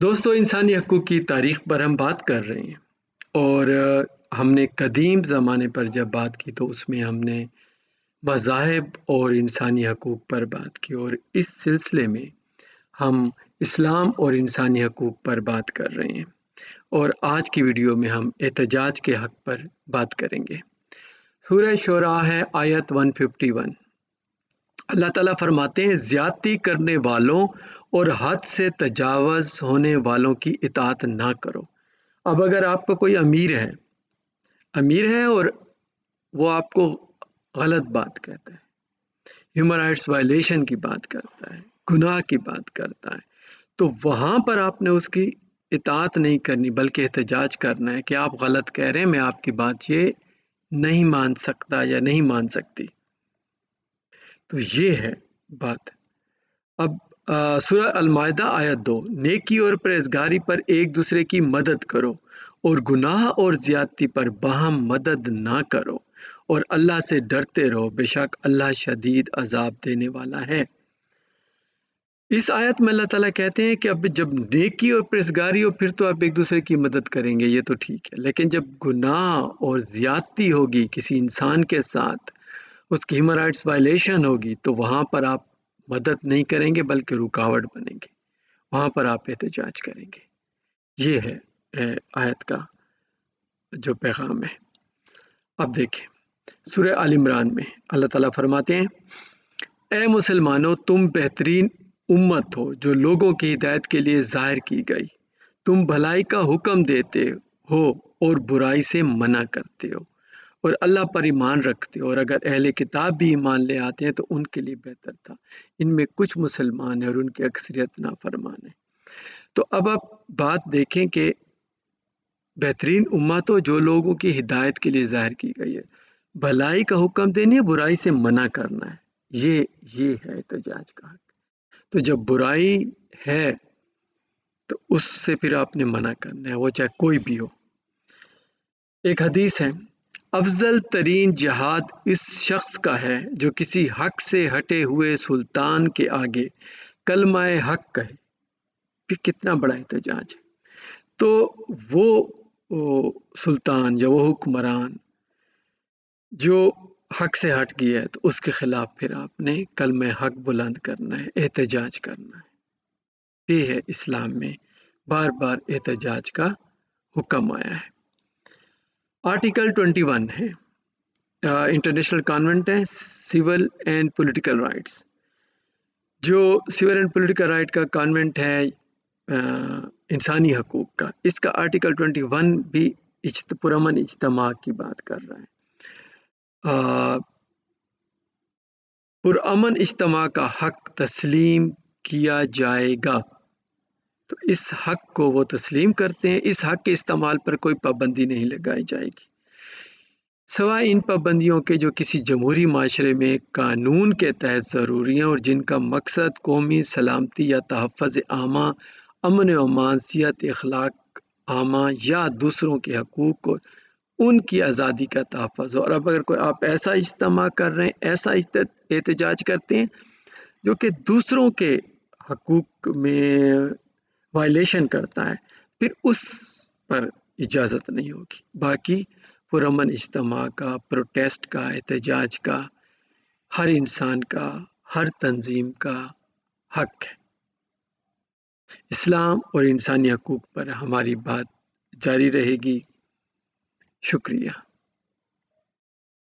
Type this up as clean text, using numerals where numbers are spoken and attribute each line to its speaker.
Speaker 1: دوستو انسانی حقوق کی تاریخ پر ہم بات کر رہے ہیں اور ہم نے قدیم زمانے پر جب بات کی تو اس میں ہم نے مذاہب اور انسانی حقوق پر بات کی، اور اس سلسلے میں ہم اسلام اور انسانی حقوق پر بات کر رہے ہیں، اور آج کی ویڈیو میں ہم احتجاج کے حق پر بات کریں گے۔ سورہ شعراء ہے آیت 151۔ اللہ تعالیٰ فرماتے ہیں زیادتی کرنے والوں اور حد سے تجاوز ہونے والوں کی اطاعت نہ کرو۔ اب اگر آپ کو کوئی امیر ہے اور وہ آپ کو غلط بات کہتا ہے، ہیومن رائٹس وائلیشن کی بات کرتا ہے، گناہ کی بات کرتا ہے، تو وہاں پر آپ نے اس کی اطاعت نہیں کرنی بلکہ احتجاج کرنا ہے کہ آپ غلط کہہ رہے ہیں، میں آپ کی بات یہ نہیں مان سکتا یا نہیں مان سکتی۔ تو یہ ہے بات۔ اب سورہ المائدہ آیت 2، نیکی اور پرہیزگاری پر ایک دوسرے کی مدد کرو اور گناہ اور زیادتی پر باہم مدد نہ کرو، اور اللہ سے ڈرتے رہو، بے شک اللہ شدید عذاب دینے والا ہے۔ اس آیت میں اللہ تعالیٰ کہتے ہیں کہ اب جب نیکی اور پرہیزگاری ہو پھر تو آپ ایک دوسرے کی مدد کریں گے، یہ تو ٹھیک ہے، لیکن جب گناہ اور زیادتی ہوگی کسی انسان کے ساتھ، اس کی ہیومن رائٹس وائلیشن ہوگی، تو وہاں پر آپ مدد نہیں کریں گے بلکہ رکاوٹ بنیں گے، وہاں پر آپ احتجاج کریں گے۔ یہ ہے آیت کا جو پیغام ہے۔ اب دیکھیں سورہ آل عمران میں اللہ تعالیٰ فرماتے ہیں اے مسلمانوں، تم بہترین امت ہو جو لوگوں کی ہدایت کے لیے ظاہر کی گئی، تم بھلائی کا حکم دیتے ہو اور برائی سے منع کرتے ہو اور اللہ پر ایمان رکھتے ہو، اور اگر اہل کتاب بھی ایمان لے آتے ہیں تو ان کے لیے بہتر تھا، ان میں کچھ مسلمان ہیں اور ان کی اکثریت نافرمان ہے۔ تو اب آپ بات دیکھیں کہ بہترین امت ہو جو لوگوں کی ہدایت کے لیے ظاہر کی گئی ہے، بھلائی کا حکم دینے ہے، برائی سے منع کرنا ہے، یہ ہے احتجاج کا حق۔ تو جب برائی ہے تو اس سے پھر آپ نے منع کرنا ہے، وہ چاہے کوئی بھی ہو۔ ایک حدیث ہے، افضل ترین جہاد اس شخص کا ہے جو کسی حق سے ہٹے ہوئے سلطان کے آگے کلمہ حق کہے۔ پھر کتنا بڑا احتجاج ہے۔ تو وہ سلطان یا وہ حکمران جو حق سے ہٹ گیا ہے تو اس کے خلاف پھر آپ نے کلمہ حق بلند کرنا ہے، احتجاج کرنا ہے۔ یہ ہے اسلام میں بار بار احتجاج کا حکم آیا ہے۔ آرٹیکل 21 ہے، انٹرنیشنل کانونٹ ہے سول اینڈ پولیٹیکل رائٹس۔ جو سول اینڈ پولیٹیکل رائٹ کا کانونٹ ہے انسانی حقوق کا، اس کا آرٹیکل 21 بھی پرامن اجتماع کی بات کر رہا ہے۔ پرامن اجتماع کا حق تسلیم کیا جائے گا، تو اس حق کو وہ تسلیم کرتے ہیں، اس حق کے استعمال پر کوئی پابندی نہیں لگائی جائے گی سوائے ان پابندیوں کے جو کسی جمہوری معاشرے میں قانون کے تحت ضروری ہیں اور جن کا مقصد قومی سلامتی یا تحفظ عامہ، امن و امان، صحت، اخلاق عامہ یا دوسروں کے حقوق اور ان کی آزادی کا تحفظ ہو۔ اور اب اگر کوئی آپ ایسا اجتماع کر رہے ہیں، ایسا احتجاج کرتے ہیں جو کہ دوسروں کے حقوق میں وائلیشن کرتا ہے، پھر اس پر اجازت نہیں ہوگی۔ باقی پرامن اجتماع کا، پروٹیسٹ کا، احتجاج کا ہر انسان کا، ہر تنظیم کا حق ہے۔ اسلام اور انسانی حقوق پر ہماری بات جاری رہے گی۔ شکریہ۔